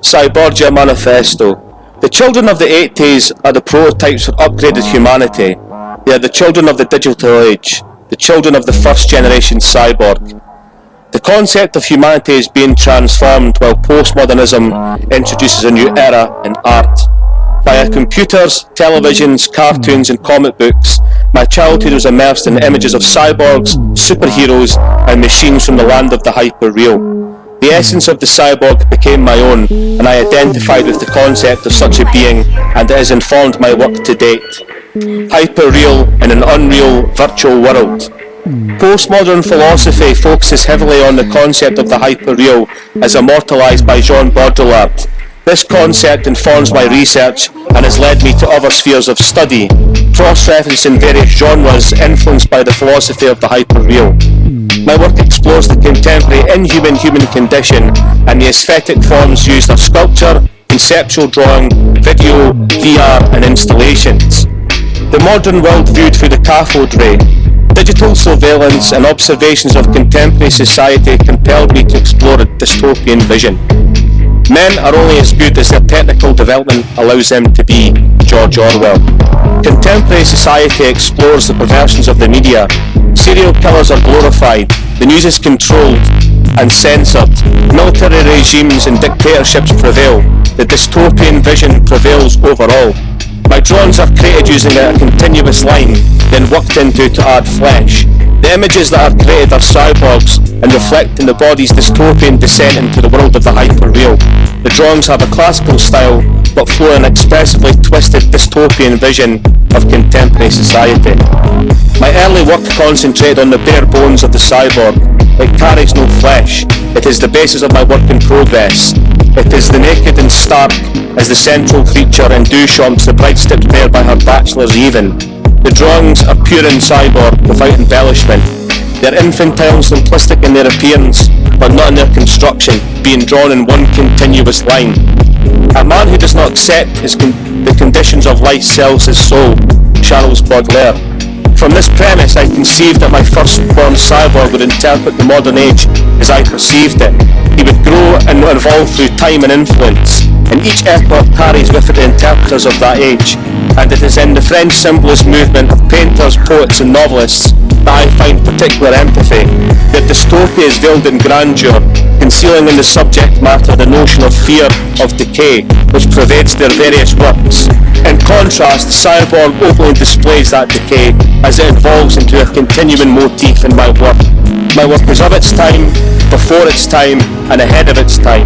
Cyborgia Manifesto. The children of the 80s are the prototypes for upgraded humanity. They are the children of the digital age, the children of the first generation cyborg. The concept of humanity is being transformed while postmodernism introduces a new era in art. Via computers, televisions, cartoons and comic books, my childhood was immersed in images of cyborgs, superheroes and machines from the land of the hyper-real. The essence of the cyborg became my own, and I identified with the concept of such a being, and it has informed my work to date. Hyper-real in an unreal virtual world. Postmodern philosophy focuses heavily on the concept of the hyper-real as immortalised by Jean Baudrillard. This concept informs my research and has led me to other spheres of study, cross-referencing various genres influenced by the philosophy of the hyper-real. My work explores the contemporary inhuman human condition and the aesthetic forms used of sculpture, conceptual drawing, video, VR and installations. The modern world viewed through the cathode ray. Digital surveillance and observations of contemporary society compelled me to explore a dystopian vision. Men are only as good as their technical development allows them to be. George Orwell. Contemporary society explores the perversions of the media. Serial killers are glorified, the news is controlled and censored, military regimes and dictatorships prevail, the dystopian vision prevails overall. My drawings are created using a continuous line, then worked into to add flesh. The images that are created are cyborgs and reflect in the body's dystopian descent into the world of the hyper-real. The drawings have a classical style, but flow an expressively twisted dystopian vision of contemporary society. My early work concentrated on the bare bones of the cyborg. It carries no flesh. It is the basis of my work in progress. It is the naked and stark as the central feature in Duchamp's The Bright Steps Bare by her bachelor's even. The drawings are pure in cyborg without embellishment. They're infantile and simplistic in their appearance, but not in their construction, being drawn in one continuous line. A man who does not accept the conditions of life sells his soul. Charles Baudelaire. From this premise I conceived that my firstborn cyborg would interpret the modern age as I perceived it. He would grow and evolve through time and influence, and each epoch carries with it the interpreters of that age, and it is in the French symbolist movement of painters, poets and novelists that I find particular empathy. Their dystopia is veiled in grandeur, concealing in the subject matter the notion of fear of decay, which pervades their various works. In contrast, the cyborg openly displays that decay as it evolves into a continuing motif in my work. My work is of its time, before its time, and ahead of its time.